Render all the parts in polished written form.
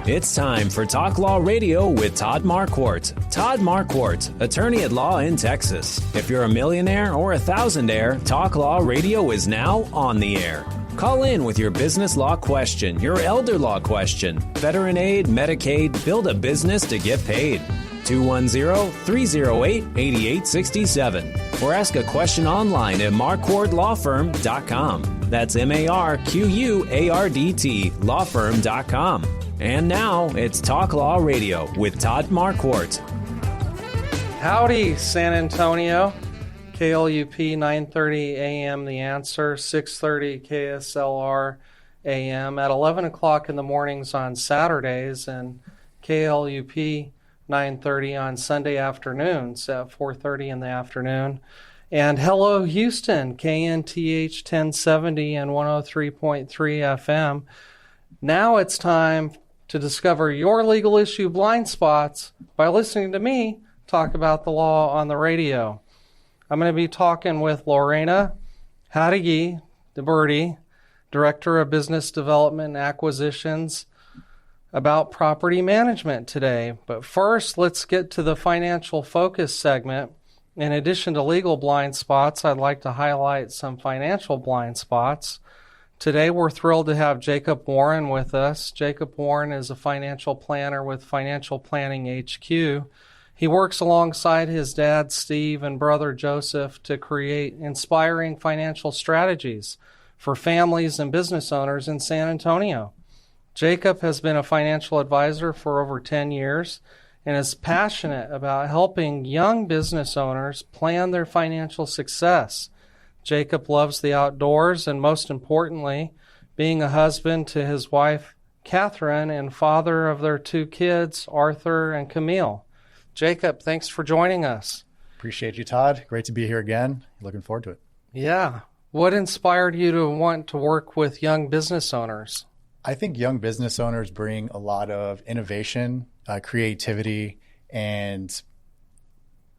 It's time for Talk Law Radio with Todd Marquardt. Todd Marquardt, attorney at law in Texas. If you're a millionaire or a thousandaire, Talk Law Radio is now on the air. Call in with your business law question, your elder law question, veteran aid, Medicaid, build a business to get paid. 210-308-8867. Or ask a question online at marquardtlawfirm.com. That's MARQUARDT lawfirm.com. And now it's Talk Law Radio with Todd Marquardt. Howdy, San Antonio. KLUP 930 AM The Answer, 630 KSLR AM at 11 o'clock in the mornings on Saturdays, and KLUP 930 on Sunday afternoons at 4:30 in the afternoon. And hello, Houston, KNTH 1070 and 103.3 FM. Now it's time to discover your legal issue blind spots by listening to me talk about the law on the radio. I'm going to be talking with Lorena Jáuregui de Birdy, Director of Business Development and Acquisitions, about property management today. But first, let's get to the financial focus segment. In addition to legal blind spots, I'd like to highlight some financial blind spots. Today, we're thrilled to have Jacob Warren with us. Jacob Warren is a financial planner with Financial Planning HQ. He works alongside his dad, Steve, and brother, Joseph, to create inspiring financial strategies for families and business owners in San Antonio. Jacob has been a financial advisor for over 10 years and is passionate about helping young business owners plan their financial success. Jacob loves the outdoors and, most importantly, being a husband to his wife, Catherine, and father of their two kids, Arthur and Camille. Jacob, thanks for joining us. Appreciate you, Todd. Great to be here again. Looking forward to it. Yeah. What inspired you to want to work with young business owners? I think young business owners bring a lot of innovation, creativity, and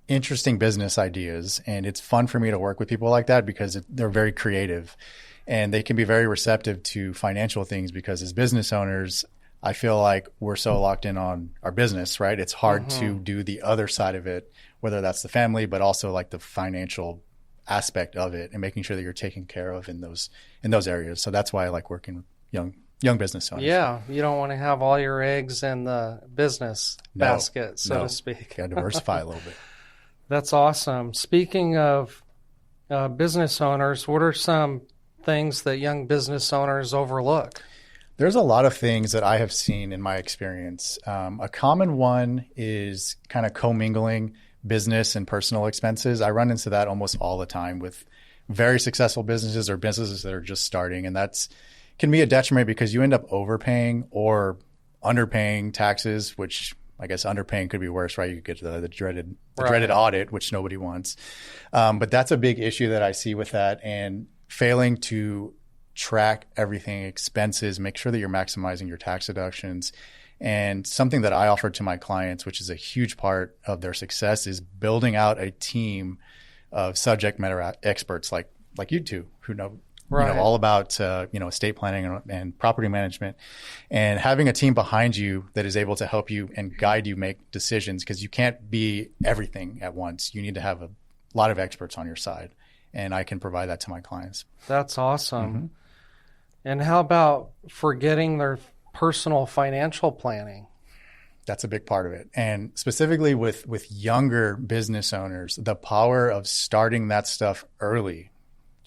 interesting business ideas. And it's fun for me to work with people like that because they're very creative and they can be very receptive to financial things, because as business owners, I feel like we're so locked in on our business, right? It's hard to do the other side of it, whether that's the family, but also like the financial aspect of it and making sure that you're taken care of in those areas. So that's why I like working with young business owners. Yeah, you don't want to have all your eggs in the business basket, so to speak. Got to diversify a little bit. That's awesome. Speaking of business owners, what are some things that young business owners overlook? There's a lot of things that I have seen in my experience. A common one is kind of commingling business and personal expenses. I run into that almost all the time with very successful businesses or businesses that are just starting, and that's can be a detriment because you end up overpaying or underpaying taxes, which I guess underpaying could be worse, right? You get the dreaded audit, which nobody wants. But that's a big issue that I see with that, and failing to track everything, expenses, make sure that you're maximizing your tax deductions. And something that I offer to my clients, which is a huge part of their success, is building out a team of subject matter experts like you two who know all about estate planning and property management, and having a team behind you that is able to help you and guide you make decisions, because you can't be everything at once. You need to have a lot of experts on your side, and I can provide that to my clients. That's awesome. And how about forgetting their personal financial planning? That's a big part of it. And specifically with younger business owners, the power of starting that stuff early,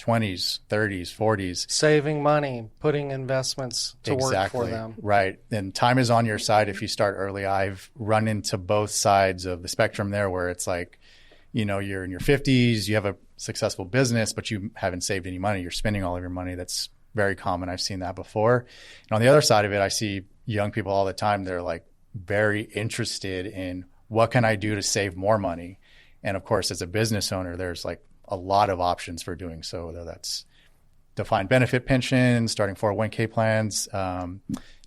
20s, 30s, 40s. Saving money, putting investments to work for them. Right. And time is on your side if you start early. I've run into both sides of the spectrum there, where it's like, you're in your 50s, you have a successful business, but you haven't saved any money. You're spending all of your money. That's very common. I've seen that before. And on the other side of it, I see young people all the time. They're like very interested in what can I do to save more money? And of course, as a business owner, there's like a lot of options for doing so, whether that's defined benefit pensions, starting 401k plans,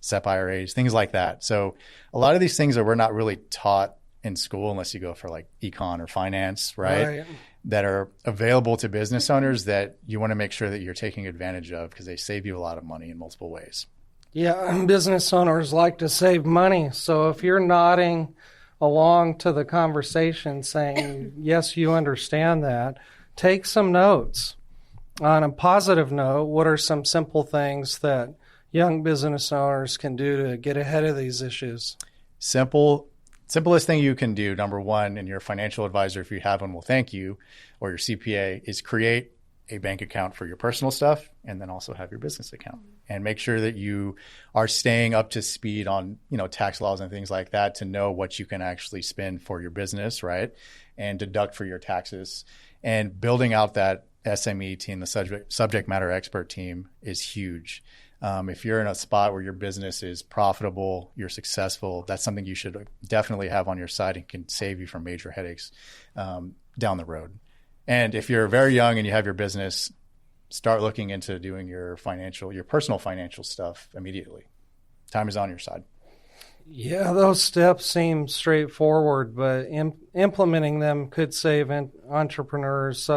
SEP IRAs, things like that. So a lot of these things that we're not really taught in school, unless you go for like econ or finance, right? That are available to business owners that you want to make sure that you're taking advantage of, because they save you a lot of money in multiple ways. Yeah, business owners like to save money. So if you're nodding along to the conversation saying, yes, you understand that, take some notes. On a positive note, what are some simple things that young business owners can do to get ahead of these issues? Simplest thing you can do, number one, and your financial advisor, if you have one, will thank you, or your CPA, is create a bank account for your personal stuff and then also have your business account, and make sure that you are staying up to speed on, tax laws and things like that to know what you can actually spend for your business, right? And deduct for your taxes. And building out that SME team, the subject matter expert team, is huge. If you're in a spot where your business is profitable, you're successful, that's something you should definitely have on your side and can save you from major headaches down the road. And if you're very young and you have your business, start looking into doing your personal financial stuff immediately. Time is on your side. Yeah, those steps seem straightforward, but implementing them could save entrepreneurs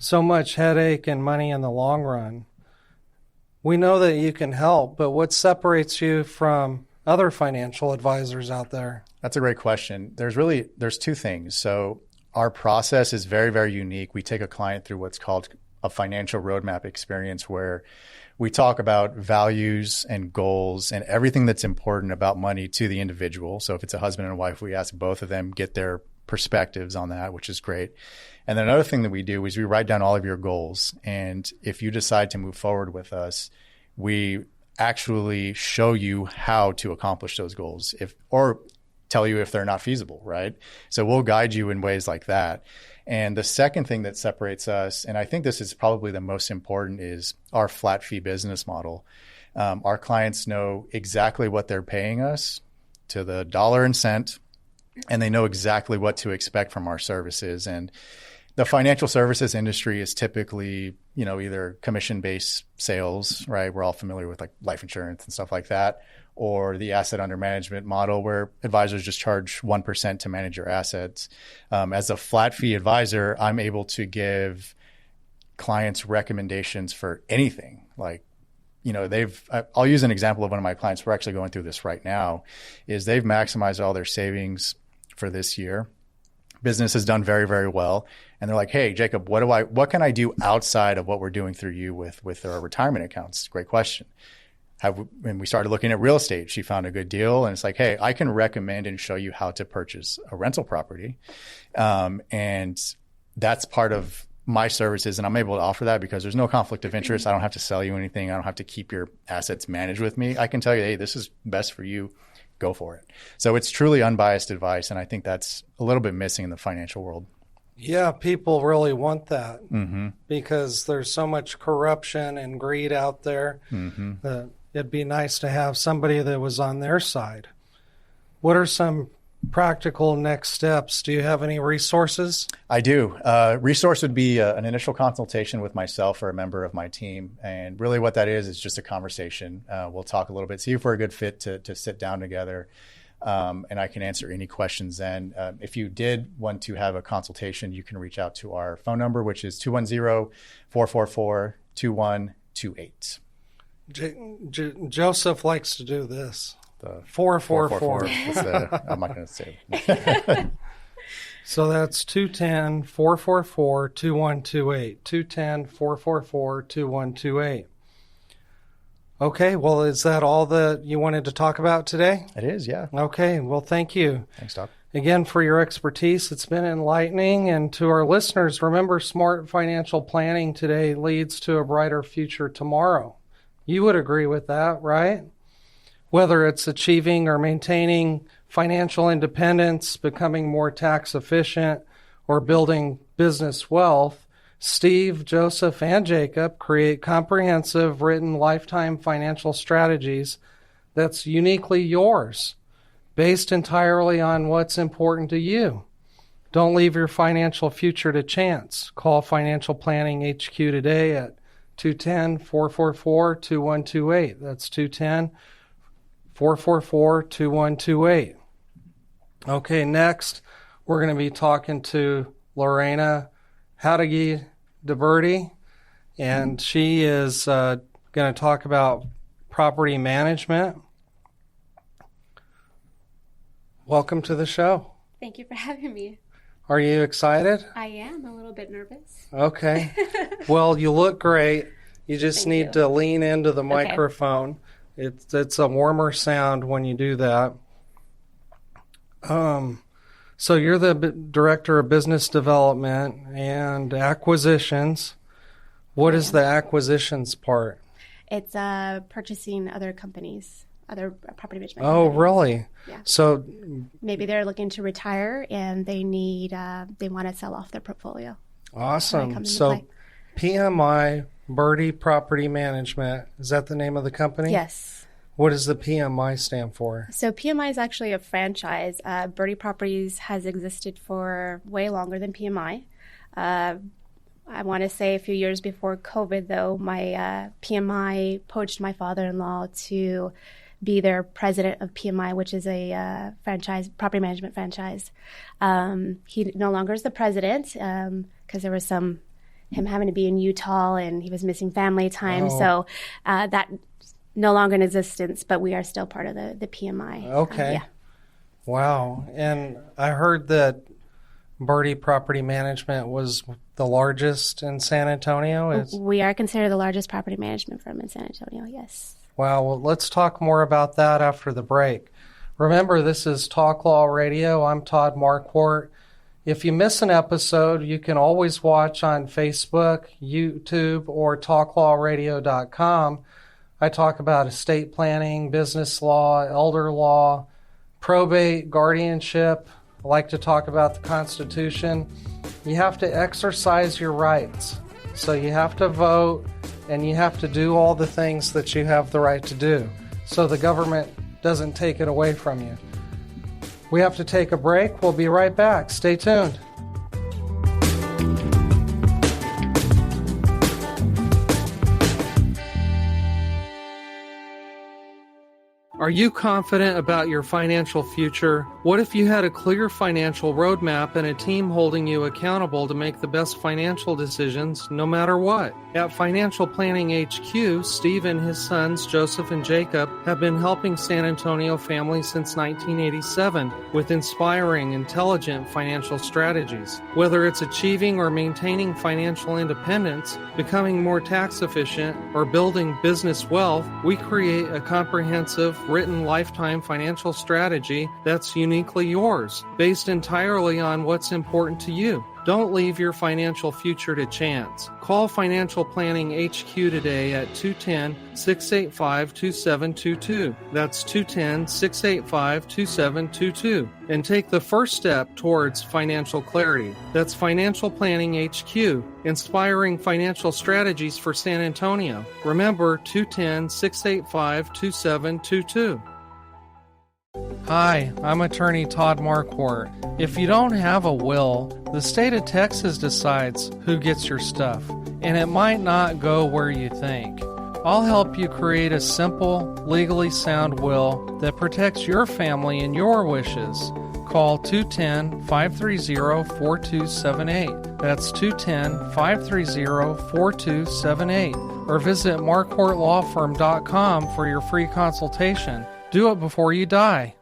so much headache and money in the long run. We know that you can help, but what separates you from other financial advisors out there? That's a great question. There's two things. So our process is very, very unique. We take a client through what's called a financial roadmap experience, where we talk about values and goals and everything that's important about money to the individual. So if it's a husband and wife, we ask both of them, get their perspectives on that, which is great. And then another thing that we do is we write down all of your goals. And if you decide to move forward with us, we actually show you how to accomplish those goals, or tell you if they're not feasible, right? So we'll guide you in ways like that. And the second thing that separates us, and I think this is probably the most important, is our flat fee business model. Our clients know exactly what they're paying us to the dollar and cent, and they know exactly what to expect from our services. And the financial services industry is typically, either commission-based sales, right? We're all familiar with like life insurance and stuff like that, or the asset under management model where advisors just charge 1% to manage your assets. As a flat fee advisor, I'm able to give clients recommendations for anything. Like, I'll use an example of one of my clients. We're actually going through this right now. Is they've maximized all their savings for this year. Business has done very, very well. And they're like, hey, Jacob, what can I do outside of what we're doing through you with our retirement accounts? Great question. And we started looking at real estate. She found a good deal. And it's like, hey, I can recommend and show you how to purchase a rental property. And that's part of my services. And I'm able to offer that because there's no conflict of interest. I don't have to sell you anything. I don't have to keep your assets managed with me. I can tell you, hey, this is best for you. Go for it. So it's truly unbiased advice. And I think that's a little bit missing in the financial world. Yeah, people really want that because there's so much corruption and greed out there that it'd be nice to have somebody that was on their side. What are some practical next steps? Do you have any resources? I do. Resource would be an initial consultation with myself or a member of my team. And really what that is just a conversation. We'll talk a little bit, see if we're a good fit to sit down together. And I can answer any questions then. If you did want to have a consultation, you can reach out to our phone number, which is 210-444-2128. Joseph likes to do this. The 444. I'm not going to say it. So that's 210-444-2128. 210-444-2128. Okay, well, is that all that you wanted to talk about today? It is, yeah. Okay, well, thank you. Thanks, Doc. Again, for your expertise. It's been enlightening. And to our listeners, remember, smart financial planning today leads to a brighter future tomorrow. You would agree with that, right? Whether it's achieving or maintaining financial independence, becoming more tax efficient, or building business wealth, Steve, Joseph, and Jacob create comprehensive written lifetime financial strategies that's uniquely yours, based entirely on what's important to you. Don't leave your financial future to chance. Call Financial Planning HQ today at 210-444-2128. That's 210-444-2128. Okay, next we're going to be talking to Lorena Jáuregui de Birdy, and she is going to talk about Property Management. Welcome to the show. Thank you for having me. Are you excited? I am a little bit nervous. Okay. Well, you look great. You just Thank need you. to lean into the microphone. It's a warmer sound when you do that. So you're the Director of Business Development and Acquisitions. What is the acquisitions part? It's purchasing other companies, other property management Oh, companies. really? Yeah. So, Maybe they're looking to retire and they want to sell off their portfolio. awesome. into So, play. PMI, Birdy Property Management, is that the name of the company? Yes. What does the PMI stand for? So PMI is actually a franchise. Birdy Properties has existed for way longer than PMI. I want to say a few years before COVID, though, my PMI poached my father-in-law to be their president of PMI, which is a franchise, property management franchise. He no longer is the president because there was him having to be in Utah and he was missing family time. Oh. So that no longer in existence, but we are still part of the PMI. Okay. Yeah. Wow. And I heard that Birdy Property Management was the largest in San Antonio. We are considered the largest property management firm in San Antonio, yes. Wow. Well, let's talk more about that after the break. Remember, this is Talk Law Radio. I'm Todd Marquardt. If you miss an episode, you can always watch on Facebook, YouTube, or talklawradio.com. I talk about estate planning, business law, elder law, probate, guardianship. I like to talk about the Constitution. You have to exercise your rights. So you have to vote and you have to do all the things that you have the right to do so the government doesn't take it away from you. We have to take a break. We'll be right back. Stay tuned. Are you confident about your financial future? What if you had a clear financial roadmap and a team holding you accountable to make the best financial decisions no matter what? At Financial Planning HQ, Steve and his sons, Joseph and Jacob, have been helping San Antonio families since 1987 with inspiring, intelligent financial strategies. Whether it's achieving or maintaining financial independence, becoming more tax efficient, or building business wealth, we create a comprehensive, written lifetime financial strategy that's uniquely yours, based entirely on what's important to you. Don't leave your financial future to chance. Call Financial Planning HQ today at 210-685-2722. That's 210-685-2722. And take the first step towards financial clarity. That's Financial Planning HQ, inspiring financial strategies for San Antonio. Remember, 210-685-2722. Hi, I'm attorney Todd Marquardt. If you don't have a will, the state of Texas decides who gets your stuff, and it might not go where you think. I'll help you create a simple, legally sound will that protects your family and your wishes. Call 210-530-4278. That's 210-530-4278. Or visit marquardtlawfirm.com for your free consultation. Do it before you die.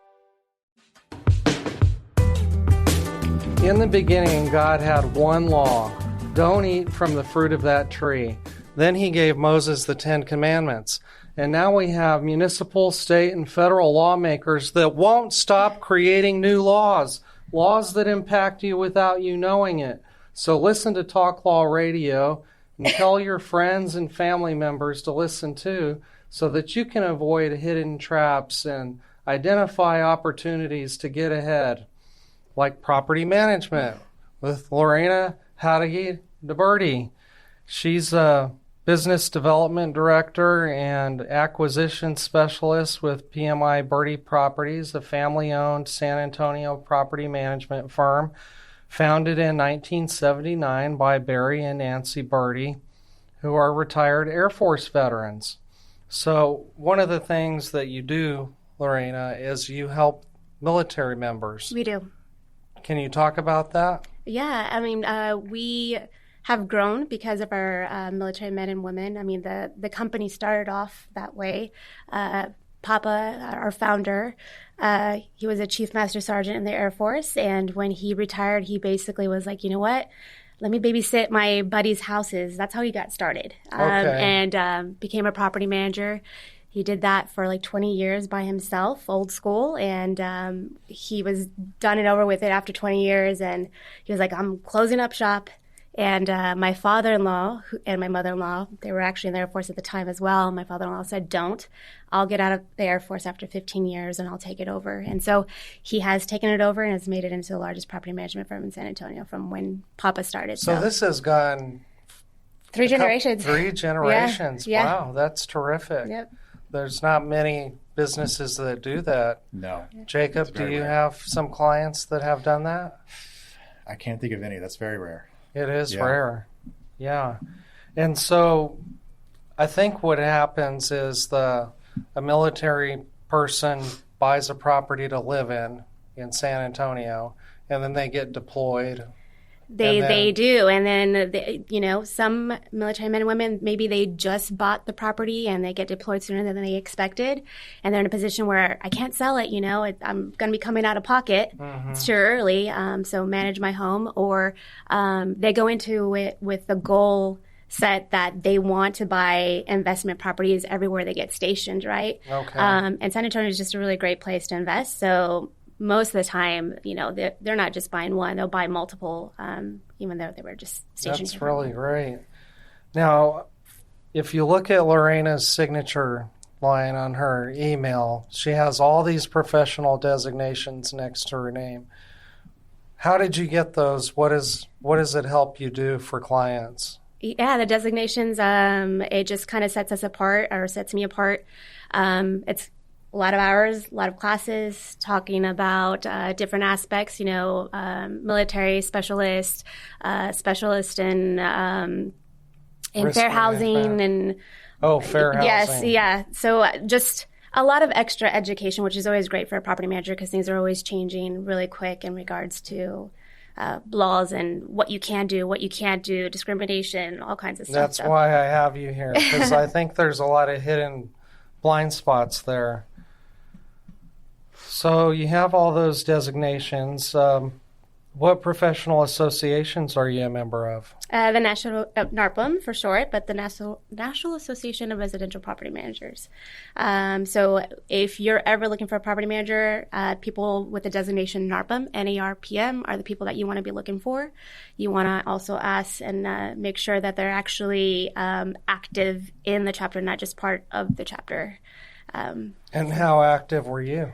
In the beginning, God had one law. Don't eat from the fruit of that tree. Then he gave Moses the 10 Commandments. And now we have municipal, state, and federal lawmakers that won't stop creating new laws that impact you without you knowing it. So listen to Talk Law Radio and tell your friends and family members to listen too, so that you can avoid hidden traps and identify opportunities to get ahead, like property management with Lorena Jáuregui de Birdy. She's a business development director and acquisition specialist with PMI Birdy Properties, a family-owned San Antonio property management firm founded in 1979 by Barry and Nancy Birdy, who are retired Air Force veterans. So one of the things that you do, Lorena, is you help military members. We do. Can you talk about that? Yeah, I mean, we have grown because of our military men and women. I mean, the company started off that way. Papa, our founder, he was a Chief Master Sergeant in the Air Force. And when he retired, he basically was like, you know what? Let me babysit my buddies' houses. That's how he got started. And became a property manager. He did that for like 20 years by himself, old school. And he was done and over with it after 20 years. And he was like, I'm closing up shop. And my father-in-law and my mother-in-law, they were actually in the Air Force at the time as well. My father-in-law said, don't. I'll get out of the Air Force after 15 years and I'll take it over. And so he has taken it over and has made it into the largest property management firm in San Antonio from when Papa started. So this has gone... Three generations. Three generations. Yeah. Wow, that's terrific. Yep. There's not many businesses that do that. No. Jacob, do you have some clients that have done that? I can't think of any. That's very rare. It is rare. Yeah. And so I think what happens is a military person buys a property to live in San Antonio, and then they get deployed. They do. And then, some military men and women, maybe they just bought the property and they get deployed sooner than they expected. And they're in a position where I can't sell it, I'm going to be coming out of pocket. Mm-hmm. It's too early. So manage my home. Or they go into it with the goal set that they want to buy investment properties everywhere they get stationed, right? Okay. And San Antonio is just a really great place to invest. So most of the time, they're not just buying one; they'll buy multiple, even though they were just stationed. That's really great. Now, if you look at Lorena's signature line on her email, she has all these professional designations next to her name. How did you get those? What does it help you do for clients? Yeah, the designations, it just kind of sets us apart, or sets me apart. It's a lot of hours, a lot of classes, talking about different aspects, military specialist, specialist in fair housing and... Oh, fair housing. Yes, yeah. So just a lot of extra education, which is always great for a property manager because things are always changing really quick in regards to laws and what you can do, what you can't do, discrimination, all kinds of stuff. That's why I have you here, because I think there's a lot of hidden blind spots there. So you have all those designations. What professional associations are you a member of? The National NARPM for short, but the National Association of Residential Property Managers. So if you're ever looking for a property manager, people with the designation NARPM, NARPM, are the people that you want to be looking for. You want to also ask and make sure that they're actually active in the chapter, not just part of the chapter. And how active were you?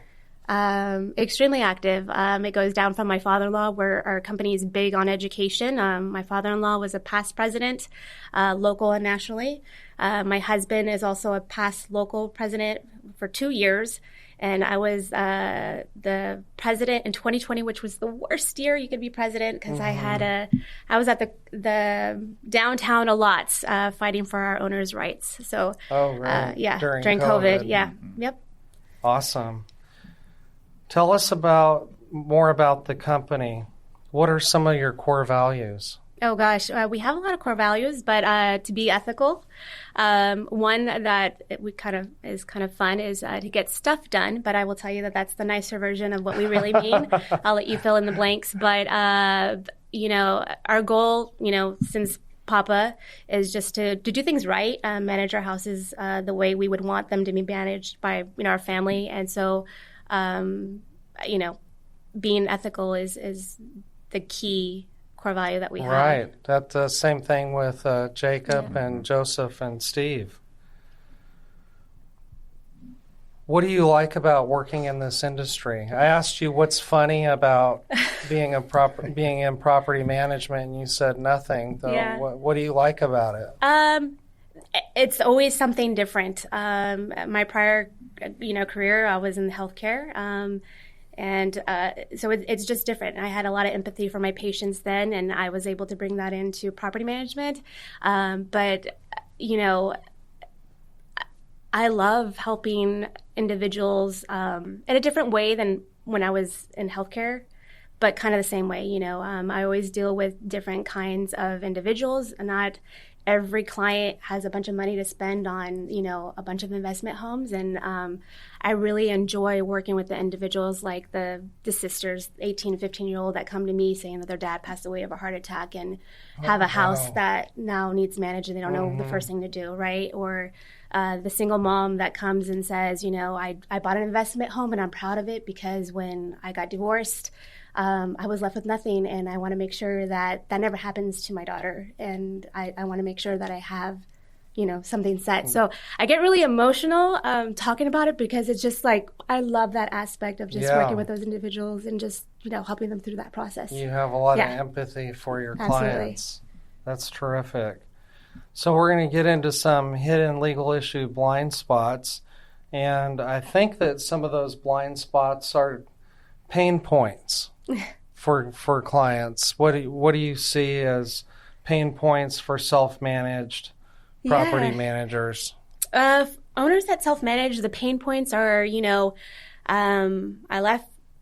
Extremely active. It goes down from my father-in-law, where our company is big on education. My father-in-law was a past president, local and nationally. My husband is also a past local president for 2 years. And I was the president in 2020, which was the worst year you could be president because I was at the downtown a lot fighting for our owners' rights. So, during COVID. Yeah. Yep. Awesome. Tell us more about the company. What are some of your core values? Oh, gosh. We have a lot of core values, but to be ethical. One that is kind of fun is to get stuff done, but I will tell you that that's the nicer version of what we really mean. I'll let you fill in the blanks. But, our goal, since Papa, is just to do things right, manage our houses the way we would want them to be managed by, our family. And so, being ethical is the key core value that we have. Right. That's the same thing with Jacob and Joseph and Steve. What do you like about working in this industry? I asked you what's funny about being in property management, and you said nothing. Yeah. What do you like about it? It's always something different. My prior, career, I was in healthcare, so it's just different. I had a lot of empathy for my patients then, and I was able to bring that into property management. But I love helping individuals in a different way than when I was in healthcare. but kind of the same way. I always deal with different kinds of individuals, and not every client has a bunch of money to spend on, a bunch of investment homes. And I really enjoy working with the individuals like the sisters, 18 and 15-year-old that come to me saying that their dad passed away of a heart attack and have a house that now needs managed and they don't know the first thing to do, right? Or the single mom that comes and says, I bought an investment home and I'm proud of it because when I got divorced, I was left with nothing, and I want to make sure that never happens to my daughter, and I want to make sure that I have, something set. So I get really emotional talking about it because it's just like I love that aspect of just working with those individuals and just helping them through that process. You have a lot of empathy for your clients. That's terrific. So we're going to get into some hidden legal issue blind spots, and I think that some of those blind spots are pain points for clients. What do you see as pain points for self-managed property managers? Owners that self-manage, the pain points are, I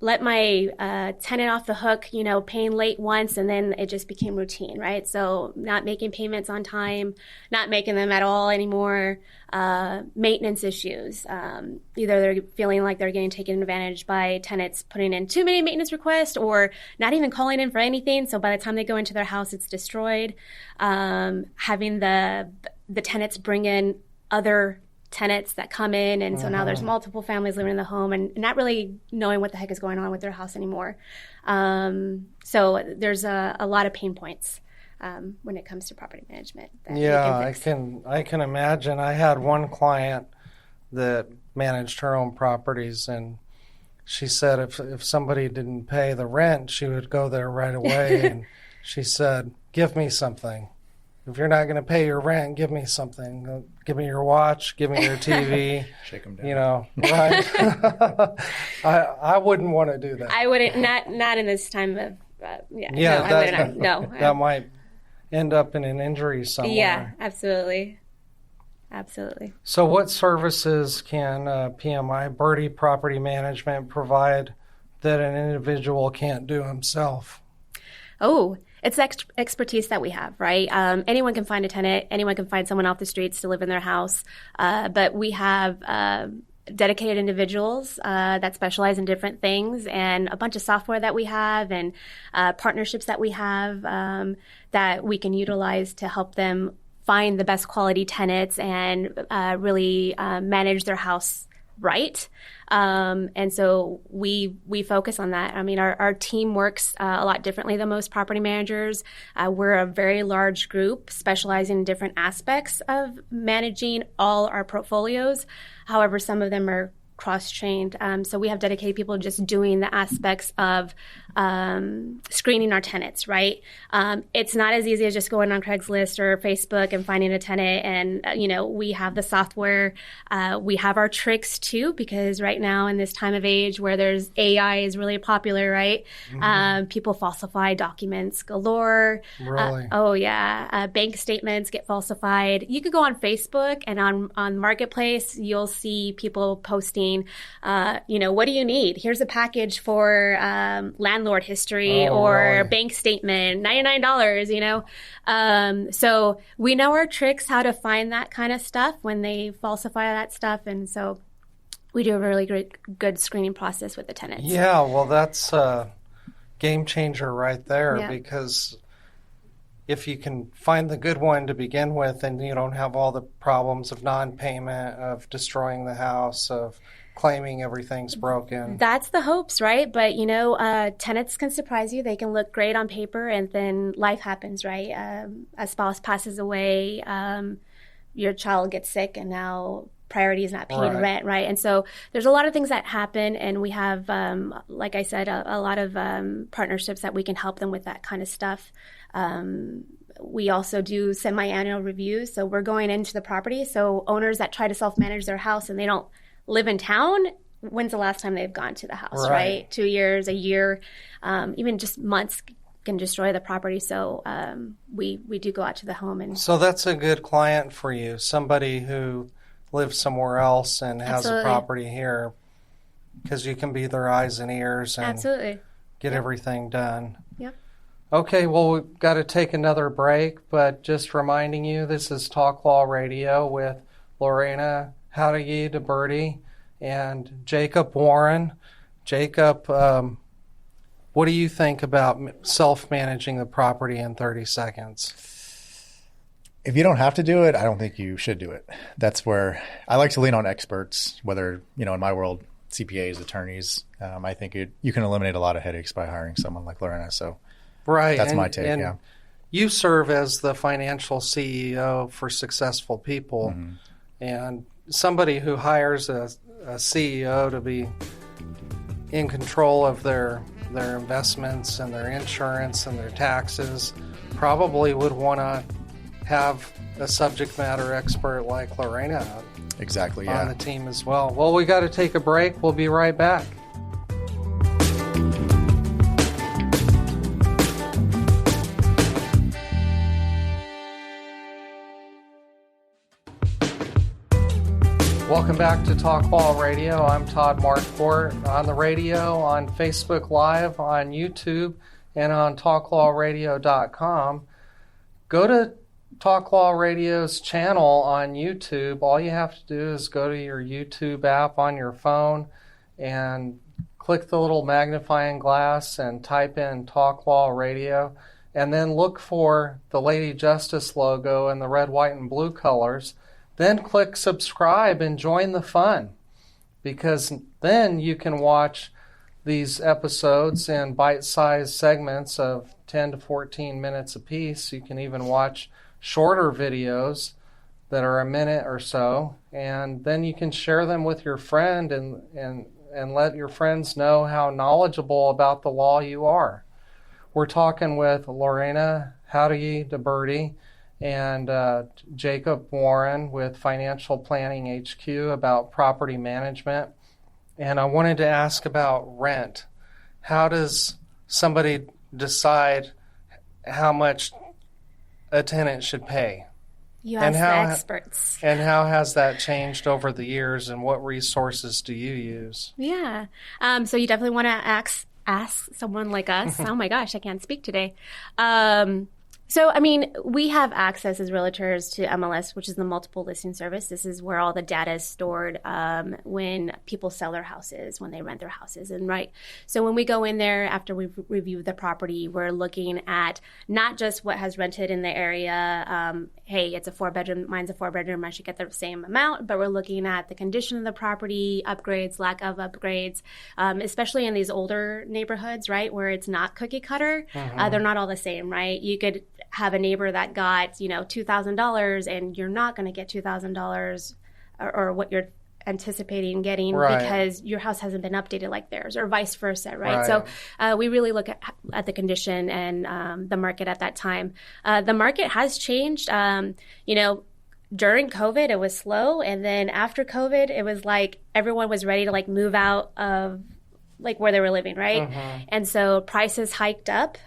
let my tenant off the hook, paying late once, and then it just became routine, right? So not making payments on time, not making them at all anymore, maintenance issues. Either they're feeling like they're getting taken advantage by tenants putting in too many maintenance requests or not even calling in for anything. So by the time they go into their house, it's destroyed. Having the tenants bring in other tenants that come in, and so now there's multiple families living in the home and not really knowing what the heck is going on with their house anymore. So there's a lot of pain points when it comes to property management. I can imagine. I had one client that managed her own properties, and she said if somebody didn't pay the rent, she would go there right away, and she said, "Give me something. If you're not going to pay your rent, give me something. Give me your watch. Give me your TV." Shake them down. Right? I wouldn't want to do that. I wouldn't. Not in this time of. No. That might end up in an injury somewhere. Yeah, absolutely. So, what services can PMI Birdy Property Management provide that an individual can't do himself? Oh. It's expertise that we have, right? Anyone can find a tenant. Anyone can find someone off the streets to live in their house. But we have dedicated individuals that specialize in different things, and a bunch of software that we have, and partnerships that we have that we can utilize to help them find the best quality tenants and really manage their house right. And so we focus on that. I mean, our team works a lot differently than most property managers. We're a very large group specializing in different aspects of managing all our portfolios. However, some of them are cross-trained. So we have dedicated people just doing the aspects of screening our tenants, right? It's not as easy as just going on Craigslist or Facebook and finding a tenant. And, we have the software. We have our tricks too, because right now in this time of age where there's AI is really popular, right? People falsify documents galore. Really? Bank statements get falsified. You could go on Facebook and on Marketplace, you'll see people posting, what do you need? Here's a package for landlord history or bank statement, $99, So we know our tricks, how to find that kind of stuff when they falsify that stuff. And so we do a really good screening process with the tenants. Yeah, well, that's a game changer right there because if you can find the good one to begin with, and you don't have all the problems of non-payment, of destroying the house, of claiming everything's broken. That's the hopes, right? But, tenants can surprise you. They can look great on paper, and then life happens, right? A spouse passes away, your child gets sick, and now priority is not paying rent, right? And so there's a lot of things that happen, and we have, like I said, a lot of partnerships that we can help them with that kind of stuff. We also do semi-annual reviews, so we're going into the property. So owners that try to self-manage their house and they don't live in town, when's the last time they've gone to the house, right? 2 years, a year, even just months can destroy the property. So we do go out to the home. And so that's a good client for you, somebody who lives somewhere else and has a property here, because you can be their eyes and ears and get everything done. Yep. Okay, well, we've got to take another break, but just reminding you, this is Talk Law Radio with Lorena Jáuregui de Birdy and Jacob Warren. Jacob, what do you think about self-managing the property in 30 seconds? If you don't have to do it, I don't think you should do it. That's where I like to lean on experts, whether, in my world, CPAs, attorneys. I think you can eliminate a lot of headaches by hiring someone like Lorena. So right. That's my take, yeah. You serve as the financial CEO for successful people. Mm-hmm. And somebody who hires a CEO to be in control of their investments and their insurance and their taxes probably would want to have a subject matter expert like Lorena exactly, on the team as well. Well, we got to take a break. We'll be right back. Welcome back to Talk Law Radio. I'm Todd Marquardt, on the radio, on Facebook Live, on YouTube, and on talklawradio.com. Go to Talk Law Radio's channel on YouTube. All you have to do is go to your YouTube app on your phone and click the little magnifying glass and type in Talk Law Radio, and then look for the Lady Justice logo in the red, white, and blue colors. Then click subscribe and join the fun, because then you can watch these episodes in bite-sized segments of 10 to 14 minutes apiece. You can even watch shorter videos that are a minute or so, and then you can share them with your friend and let your friends know how knowledgeable about the law you are. We're talking with Lorena Jáuregui de Birdy and Jacob Warren with Financial Planning HQ about property management. And I wanted to ask about rent. How does somebody decide how much a tenant should pay? You ask the experts. And how has that changed over the years, and what resources do you use? Yeah. So you definitely want to ask someone like us. Oh my gosh, I can't speak today. We have access as realtors to MLS, which is the multiple listing service. This is where all the data is stored when people sell their houses, when they rent their houses. So when we go in there after we've reviewed the property, we're looking at not just what has rented in the area. Hey, it's a 4-bedroom, mine's a 4-bedroom, I should get the same amount. But we're looking at the condition of the property, upgrades, lack of upgrades, especially in these older neighborhoods, right, where it's not cookie cutter. Mm-hmm. They're not all the same, right? You could have a neighbor that got, $2,000, and you're not going to get $2,000 or what you're anticipating getting, right, because your house hasn't been updated like theirs, or vice versa, right? So we really look at the condition and the market at that time. The market has changed. During COVID, it was slow, and then after COVID, it was like everyone was ready to move out of where they were living, right? Mm-hmm. And so prices hiked up.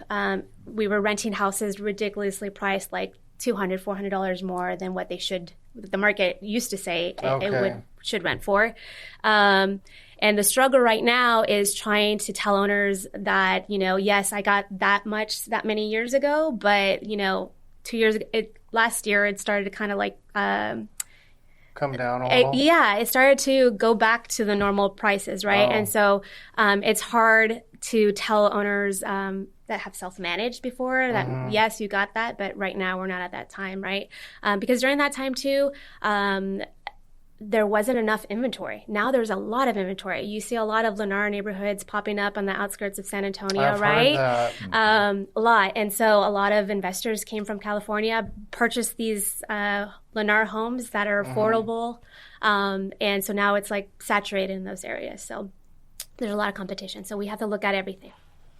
We were renting houses ridiculously priced, like $200, $400 more than what the market used to say it should rent for. And the struggle right now is trying to tell owners that, yes, I got that much that many years ago, but, 2 years ago, last year it started to kind of come down a little? It started to go back to the normal prices, right? Oh. And so it's hard to tell owners that have self-managed before that, mm-hmm, yes, you got that, but right now we're not at that time, right? Because during that time too, there wasn't enough inventory. Now there's a lot of inventory. You see a lot of Lennar neighborhoods popping up on the outskirts of San Antonio, I've right? Heard that. A lot. And so a lot of investors came from California, purchased these Lennar homes that are affordable. Mm-hmm. And so now it's saturated in those areas. So there's a lot of competition. So we have to look at everything.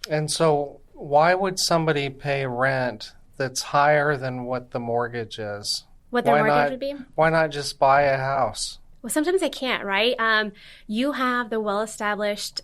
And so why would somebody pay rent that's higher than what the mortgage is? What their mortgage would be? Why not just buy a house? Well, sometimes they can't, right? You have the well-established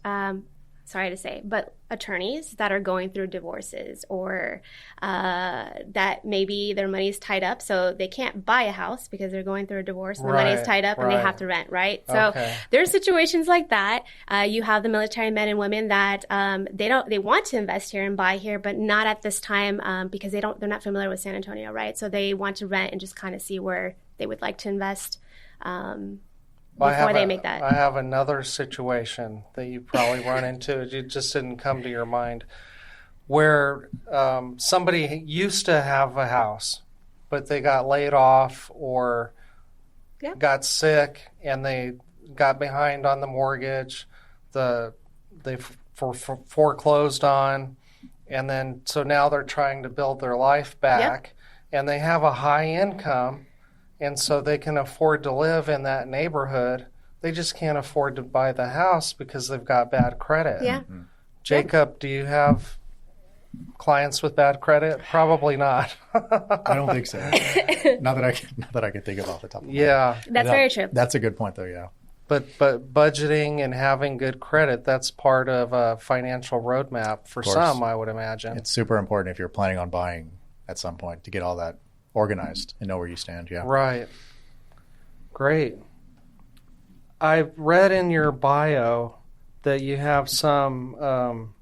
sorry to say, but attorneys that are going through divorces or that maybe their money's tied up, so they can't buy a house because they're going through a divorce and the money's tied up and they have to rent, right? So there's situations like that. You have the military men and women that they want to invest here and buy here, but not at this time because they're not familiar with San Antonio, right? So they want to rent and just kind of see where they would like to invest. Before they make that. I have another situation that you probably run into. It just didn't come to your mind, where somebody used to have a house, but they got laid off or got sick, and they got behind on the mortgage. They foreclosed on, and then so now they're trying to build their life back, and they have a high income. And so they can afford to live in that neighborhood. They just can't afford to buy the house because they've got bad credit. Yeah. Mm-hmm. Jacob, do you have clients with bad credit? Probably not. I don't think so. not that I can think of off the top of my head. Yeah. That's very true. That's a good point, though, yeah. But budgeting and having good credit, that's part of a financial roadmap for some, I would imagine. It's super important if you're planning on buying at some point to get all that organized and know where you stand. Yeah. Right. Great. I've read in your bio that you have some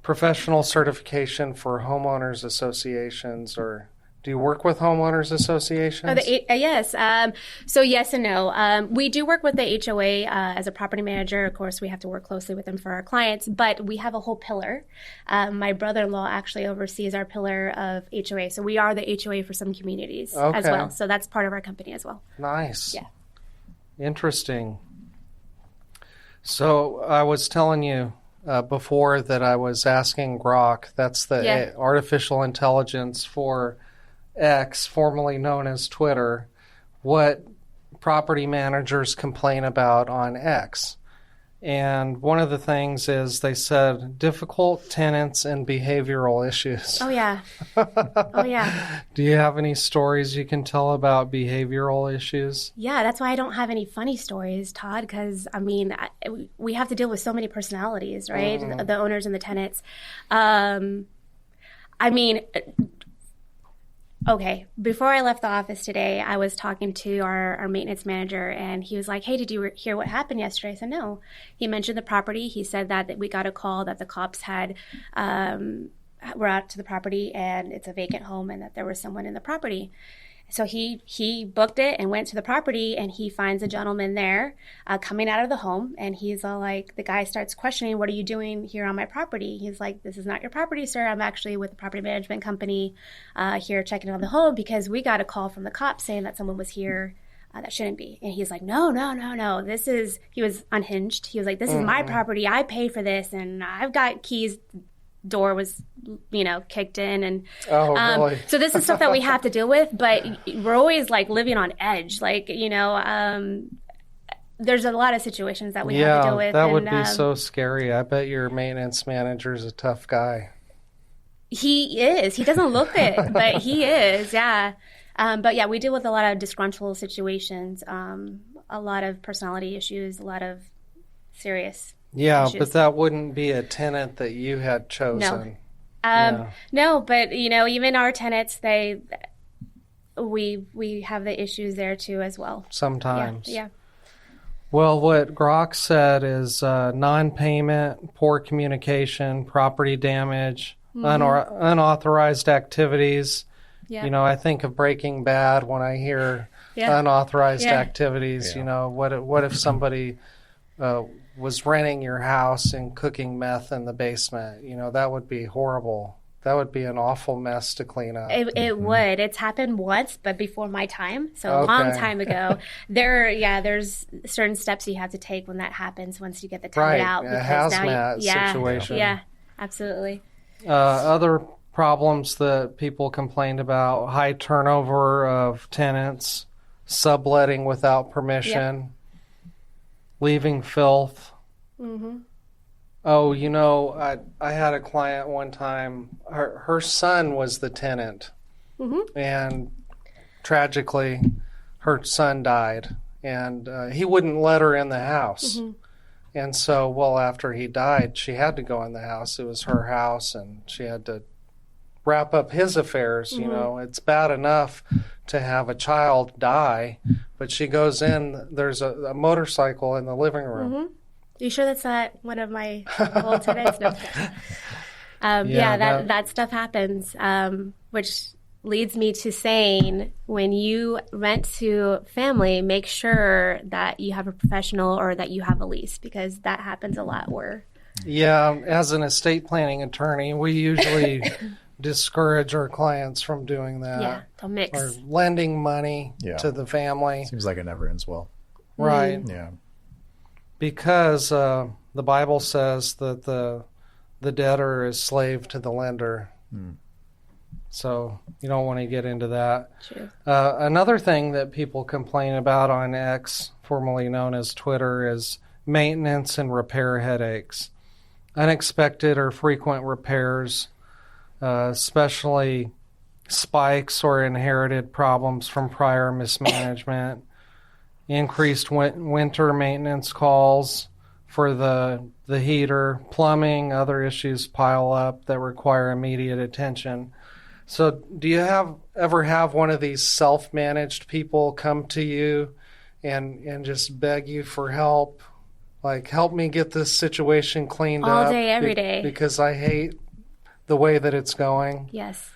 professional certification for homeowners associations, or do you work with homeowners associations? Yes. So yes and no. We do work with the HOA as a property manager. Of course, we have to work closely with them for our clients, but we have a whole pillar. My brother-in-law actually oversees our pillar of HOA. So we are the HOA for some communities as well. So that's part of our company as well. Nice. Yeah. Interesting. So I was telling you before that I was asking Grok, that's the artificial intelligence for X, formerly known as Twitter, what property managers complain about on X. And one of the things is they said difficult tenants and behavioral issues. Oh, yeah. Oh, yeah. Do you have any stories you can tell about behavioral issues? Yeah, that's why I don't have any funny stories, Todd, because, I mean, we have to deal with so many personalities, right? The owners and the tenants. I mean... Okay, before I left the office today, I was talking to our maintenance manager, and he was like, hey, did you hear what happened yesterday? I said, no. He mentioned the property. He said that we got a call that the cops were out to the property, and it's a vacant home, and that there was someone in the property. So he booked it and went to the property, and he finds a gentleman there coming out of the home, and he's all like, the guy starts questioning, what are you doing here on my property? He's like, this is not your property, sir. I'm actually with the property management company here checking on the home because we got a call from the cops saying that someone was here that shouldn't be. And he's like, no. He was unhinged. He was like, this is my property. I paid for this, and I've got keys. Door was, kicked in, and really? So this is stuff that we have to deal with. But we're always like living on edge, there's a lot of situations that we have to deal with. That would be so scary. I bet your maintenance manager is a tough guy. He is. He doesn't look it, but he is. Yeah. But yeah, we deal with a lot of disgruntled situations, a lot of personality issues, a lot of serious. Yeah, issues. But that wouldn't be a tenant that you had chosen. No, but even our tenants, we have the issues there too as well. Sometimes. Yeah. Well, what Grok said is non-payment, poor communication, property damage, unauthorized activities. Yeah. I think of Breaking Bad when I hear unauthorized activities. Yeah. What if somebody was renting your house and cooking meth in the basement? That would be horrible. That would be an awful mess to clean up. It would. It's happened once, but before my time, so a long time ago. There's certain steps you have to take when that happens once you get the tenant out. A hazmat situation. Yeah, absolutely. Other problems that people complained about: high turnover of tenants, subletting without permission. Leaving filth. Mm-hmm. Oh, I had a client one time. Her son was the tenant, and tragically, her son died, and he wouldn't let her in the house. And so, well, after he died, she had to go in the house. It was her house, and she had to wrap up his affairs. You know, it's bad enough to have a child die, but she goes in, there's a motorcycle in the living room. You sure that's not one of my old tenants? No. That stuff happens, which leads me to saying, when you rent to family, make sure that you have a professional or that you have a lease, because that happens a lot. As an estate planning attorney, we usually discourage our clients from doing that. Yeah, don't mix. Or lending money to the family. Seems like it never ends well. Right. Yeah. Because the Bible says that the debtor is slave to the lender. So you don't want to get into that. True. Another thing that people complain about on X, formerly known as Twitter, is maintenance and repair headaches. Unexpected or frequent repairs, especially spikes or inherited problems from prior mismanagement, increased winter maintenance calls for the heater, plumbing, other issues pile up that require immediate attention. So do you ever have one of these self-managed people come to you and just beg you for help? Like, help me get this situation cleaned up. All day, every day. Because I hate the way that it's going. Yes,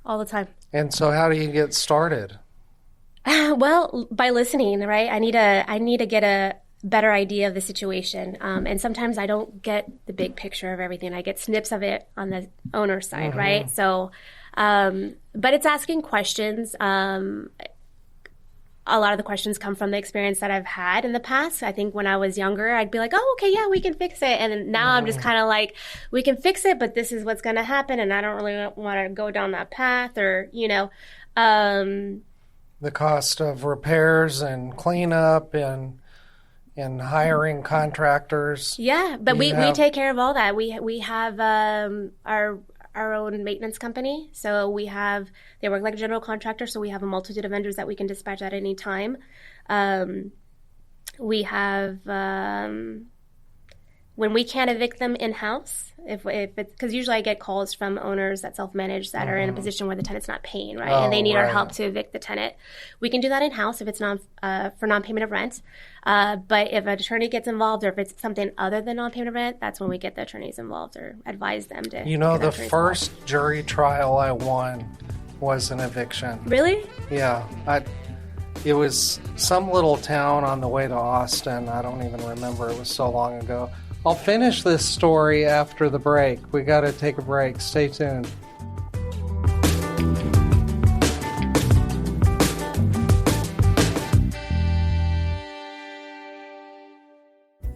all the time. And so how do you get started? Well, by listening, right? I need to get a better idea of the situation. And sometimes I don't get the big picture of everything. I get snips of it on the owner's side, right? So, but it's asking questions. A lot of the questions come from the experience that I've had in the past. I think when I was younger, I'd be like, oh, okay, yeah, we can fix it. And now I'm just kind of like, we can fix it, but this is what's going to happen. And I don't really want to go down that path, or, the cost of repairs and cleanup and hiring contractors. Yeah, but we take care of all that. We have our own maintenance company. So they work like a general contractor. So we have a multitude of vendors that we can dispatch at any time. We have, when we can't evict them in-house, if it's, because usually I get calls from owners that self-manage that are in a position where the tenant's not paying, right? And they need our help to evict the tenant. We can do that in-house if it's for non-payment of rent. But if an attorney gets involved, or if it's something other than non-payment of rent, that's when we get the attorneys involved or advise them to. The first jury trial I won was an eviction. Really? Yeah. It was some little town on the way to Austin. I don't even remember. It was so long ago. I'll finish this story after the break. We got to take a break. Stay tuned.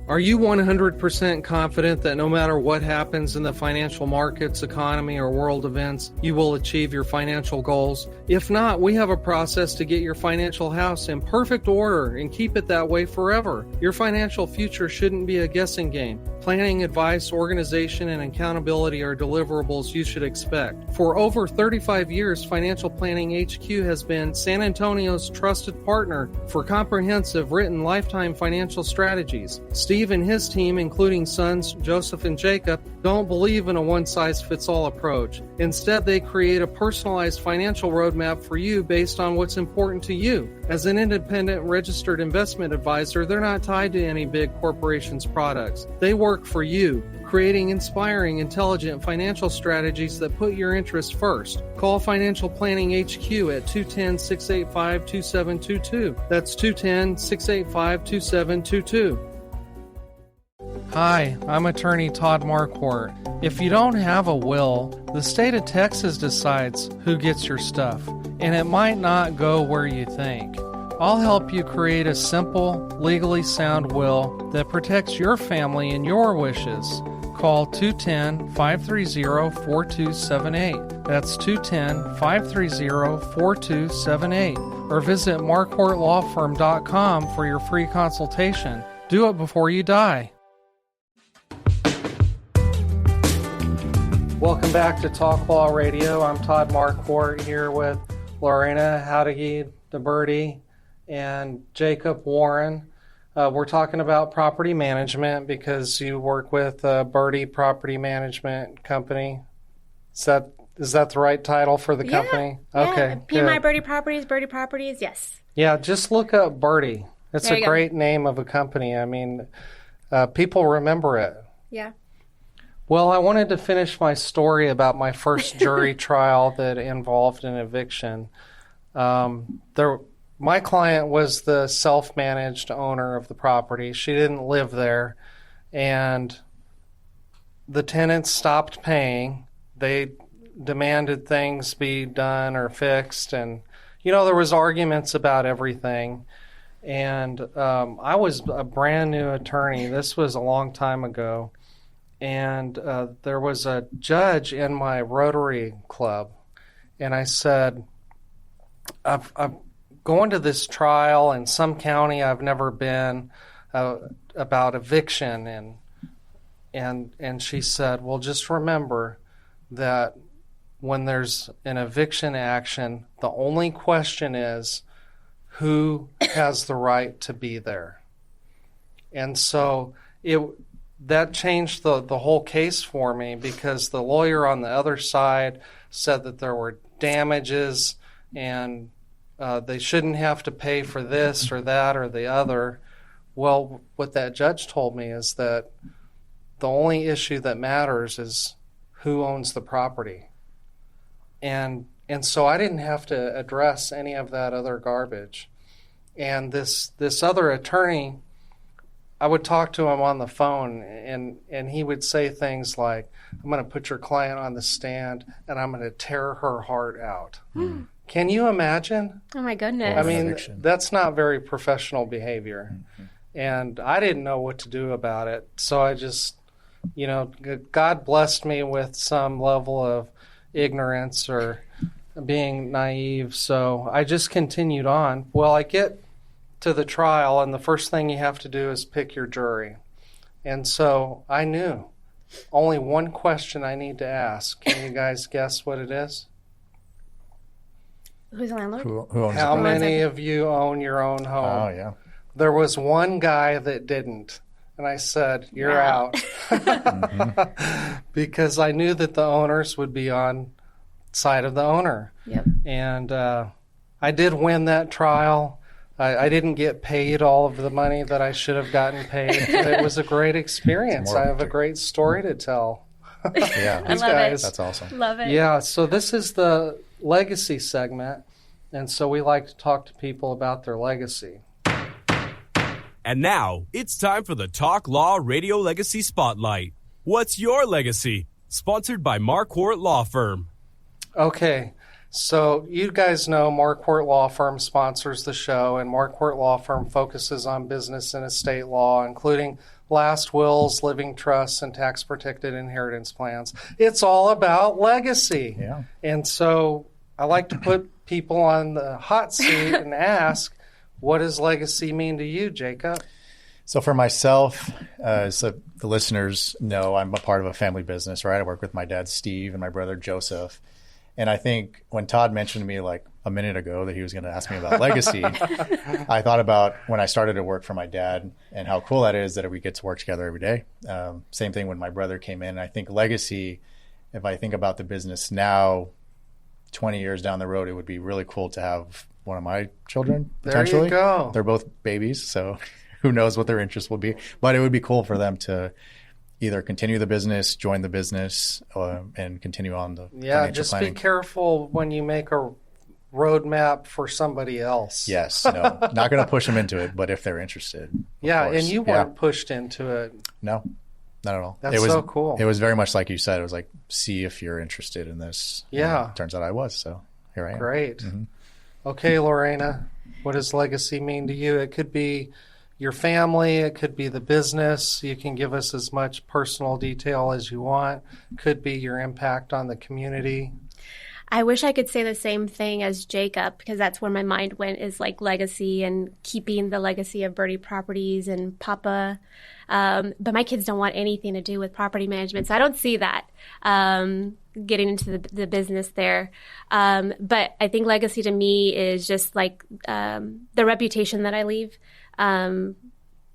Are you 100% confident that no matter what happens in the financial markets, economy, or world events, you will achieve your financial goals? If not, we have a process to get your financial house in perfect order and keep it that way forever. Your financial future shouldn't be a guessing game. Planning, advice, organization, and accountability are deliverables you should expect. For over 35 years, Financial Planning HQ has been San Antonio's trusted partner for comprehensive written lifetime financial strategies. Steve and his team, including sons Joseph and Jacob, don't believe in a one-size-fits-all approach. Instead, they create a personalized financial roadmap for you based on what's important to you. As an independent registered investment advisor, they're not tied to any big corporation's products. They work for you, creating inspiring, intelligent financial strategies that put your interests first. Call Financial Planning HQ at 210-685-2722. That's 210-685-2722. Hi, I'm attorney Todd Marquardt. If you don't have a will, the state of Texas decides who gets your stuff, and it might not go where you think. I'll help you create a simple, legally sound will that protects your family and your wishes. Call 210-530-4278. That's 210-530-4278. Or visit marquardtlawfirm.com for your free consultation. Do it before you die. Welcome back to Talk Law Radio. I'm Todd Marquardt here with Lorena Jáuregui de Birdy and Jacob Warren. We're talking about property management because you work with Birdy Property Management Company. Is that the right title for the company? Yeah. Okay. PMI Birdy Properties, yes. Yeah, just look up Birdy. It's There a you go. great name of a company. I mean, people remember it. Yeah. Well, I wanted to finish my story about my first jury trial that involved an eviction. My client was the self-managed owner of the property. She didn't live there, and the tenants stopped paying. They demanded things be done or fixed, and there was arguments about everything. And I was a brand new attorney. This was a long time ago. And there was a judge in my Rotary Club. And I said, I'm going to this trial in some county I've never been about eviction. And she said, well, just remember that when there's an eviction action, the only question is, who has the right to be there? And so that changed the whole case for me, because the lawyer on the other side said that there were damages and they shouldn't have to pay for this or that or the other. Well, what that judge told me is that the only issue that matters is who owns the property. And so I didn't have to address any of that other garbage. And this other attorney, I would talk to him on the phone, and he would say things like, I'm going to put your client on the stand, and I'm going to tear her heart out. Can you imagine? Oh, my goodness. I mean, that's not very professional behavior. And I didn't know what to do about it. So I just, God blessed me with some level of ignorance or being naive. So I just continued on. Well, I get to the trial, and the first thing you have to do is pick your jury. And so I knew only one question I need to ask. Can you guys guess what it is? Who's the landlord? Who owns How the many of you own your own home? Oh, yeah. There was one guy that didn't. And I said, you're out. Because I knew that the owners would be on side of the owner. Yep. And I did win that trial. I didn't get paid all of the money that I should have gotten paid. But it was a great experience. I have a great story to tell. Yeah. I love guys. it. That's awesome. Love it. Yeah, so this is the legacy segment. And so we like to talk to people about their legacy. And now, it's time for the Talk Law Radio Legacy Spotlight. What's your legacy? Sponsored by Marquardt Law Firm. Okay, so you guys know Marquardt Law Firm sponsors the show, and Marquardt Law Firm focuses on business and estate law, including last wills, living trusts, and tax-protected inheritance plans. It's all about legacy. Yeah. And so I like to put people on the hot seat and ask, what does legacy mean to you, Jacob? So for myself, so the listeners know I'm a part of a family business, right? I work with my dad, Steve, and my brother, Joseph. And I think when Todd mentioned to me like a minute ago that he was going to ask me about legacy, I thought about when I started to work for my dad and how cool that is that we get to work together every day. Same thing when my brother came in. I think legacy, if I think about the business now, 20 years down the road, it would be really cool to have one of my children, potentially. There you go. They're both babies, so who knows what their interest will be. But it would be cool for them to either continue the business, join the business, and continue on the financial just planning. be careful when you make a roadmap for somebody else. Yes, no, not going to push them into it, but if they're interested. Yeah, course. and you weren't pushed into it. No, not at all. That's it was, so cool. It was very much like you said. It was like, see if you're interested in this. Yeah. And it turns out I was, so here I am. Great. Mm-hmm. Okay, Lorena, what does legacy mean to you? It could be your family. It could be the business. You can give us as much personal detail as you want. Could be your impact on the community. I wish I could say the same thing as Jacob, because that's where my mind went, is like legacy and keeping the legacy of Birdy Properties and Papa. But my kids don't want anything to do with property management, so I don't see that getting into the business there. But I think legacy to me is just like the reputation that I leave.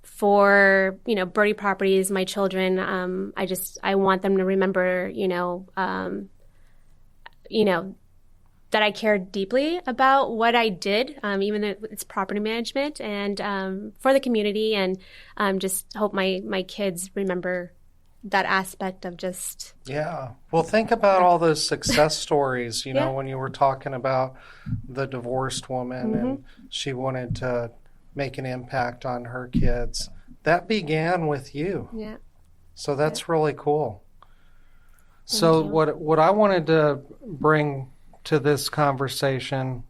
for, Birdy Properties, my children, I want them to remember, that I care deeply about what I did, even though it's property management, and for the community, and just hope my kids remember that aspect of just. Yeah. Well, think about all those success stories, when you were talking about the divorced woman and she wanted to make an impact on her kids. That began with you. Yeah. So that's really cool. So what I wanted to bring to this conversation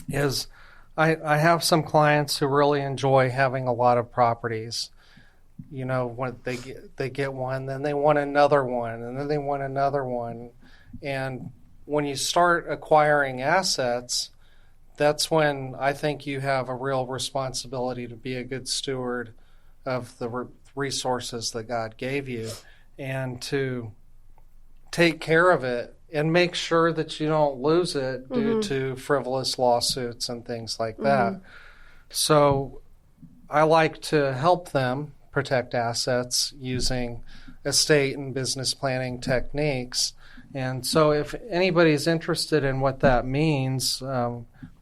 is I have some clients who really enjoy having a lot of properties. When they get one, then they want another one, and then they want another one. And when you start acquiring assets, that's when I think you have a real responsibility to be a good steward of the resources that God gave you and to take care of it and make sure that you don't lose it due to frivolous lawsuits and things like that. So I like to help them protect assets using estate and business planning techniques. And so if anybody's interested in what that means,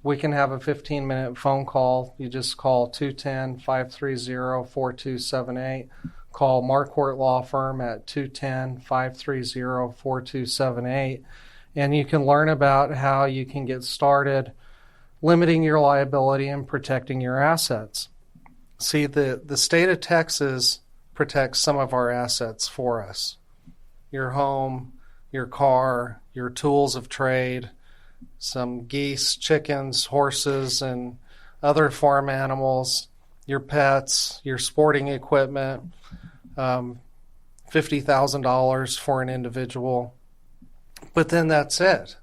we can have a 15-minute phone call. You just call 210-530-4278. Call Marquardt Law Firm at 210-530-4278. And you can learn about how you can get started limiting your liability and protecting your assets. See, the state of Texas protects some of our assets for us. Your home, your car, your tools of trade, some geese, chickens, horses, and other farm animals, your pets, your sporting equipment, $50,000 for an individual. But then that's it.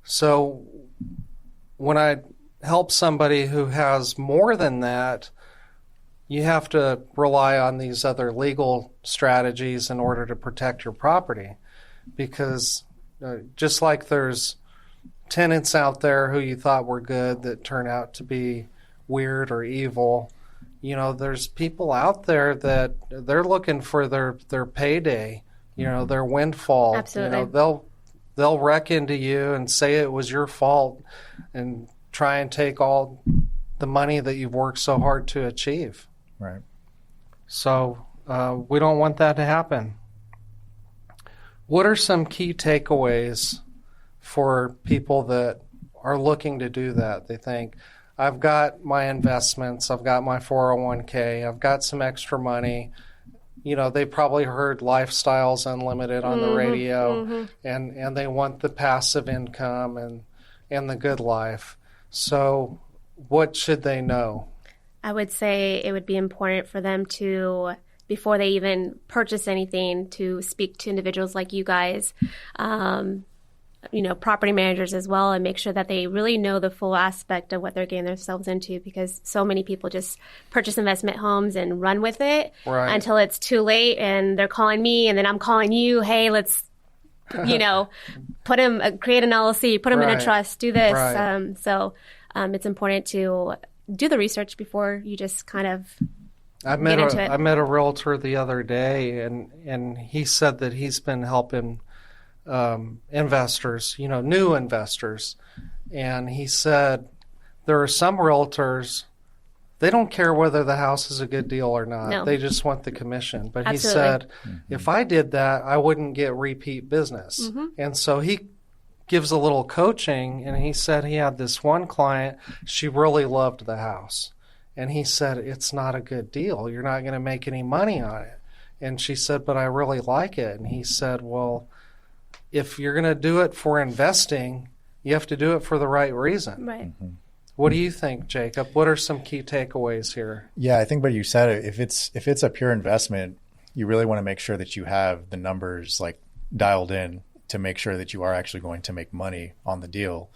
So when I help somebody who has more than that, you have to rely on these other legal strategies in order to protect your property. Because just like there's tenants out there who you thought were good that turn out to be weird or evil, there's people out there that they're looking for their payday, their windfall. Absolutely. They'll wreck into you and say it was your fault and try and take all the money that you've worked so hard to achieve. Right. So we don't want that to happen. What are some key takeaways for people that are looking to do that? They think, I've got my investments, I've got my 401k, I've got some extra money. They probably heard Lifestyles Unlimited on the radio, and they want the passive income and the good life. So what should they know? I would say it would be important for them to, before they even purchase anything, to speak to individuals like you guys, property managers as well, and make sure that they really know the full aspect of what they're getting themselves into, because so many people just purchase investment homes and run with it until it's too late, and they're calling me and then I'm calling you, hey, let's, put him, create an LLC, put him in a trust, do this. So it's important to do the research before you just kind of get into it. I met a realtor the other day, and he said that he's been helping investors, new investors. And he said there are some realtors, they don't care whether the house is a good deal or not. No. They just want the commission. But Absolutely. He said, if I did that, I wouldn't get repeat business. And so he gives a little coaching, and he said he had this one client, she really loved the house. And he said, it's not a good deal. You're not going to make any money on it. And she said, but I really like it. And he said, well, if you're going to do it for investing, you have to do it for the right reason. Right. What do you think, Jacob? What are some key takeaways here? Yeah, I think what you said, if it's a pure investment, you really want to make sure that you have the numbers like dialed in to make sure that you are actually going to make money on the deal,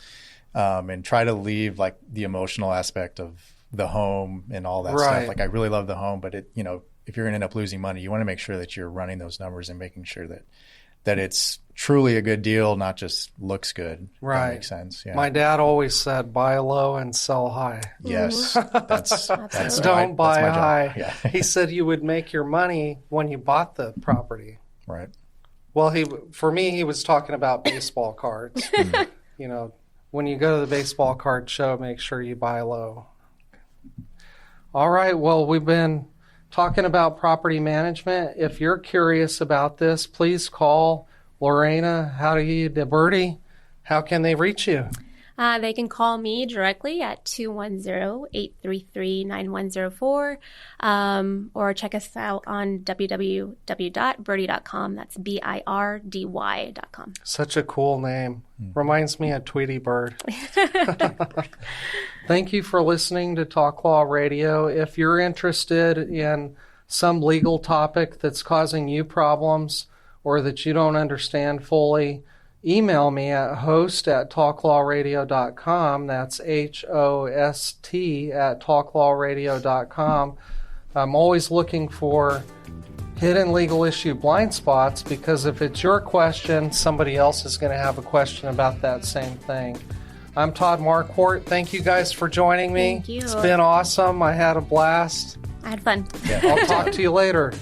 and try to leave like the emotional aspect of the home and all that stuff. Like, I really love the home, but if you're going to end up losing money, you want to make sure that you're running those numbers and making sure that that it's truly a good deal, not just looks good. Right. That makes sense. Yeah. My dad always said, buy low and sell high. Yes. That's Don't buy that's my high. job. Yeah. He said you would make your money when you bought the property. Right. Well, for me, he was talking about baseball cards. You know, when you go to the baseball card show, make sure you buy low. All right. Well, we've been talking about property management. If you're curious about this, please call Lorena Jáuregui de Birdy. How can they reach you? They can call me directly at 210-833-9104 or check us out on www.birdy.com. That's birdy.com. Such a cool name. Reminds me of Tweety Bird. Thank you for listening to Talk Law Radio. If you're interested in some legal topic that's causing you problems or that you don't understand fully, email me at host@talklawradio.com. That's HOST@talklawradio.com. I'm always looking for hidden legal issue blind spots, because if it's your question, somebody else is going to have a question about that same thing. I'm Todd Marquardt. Thank you guys for joining me. Thank you. It's been awesome. I had a blast. I had fun. I'll talk to you later.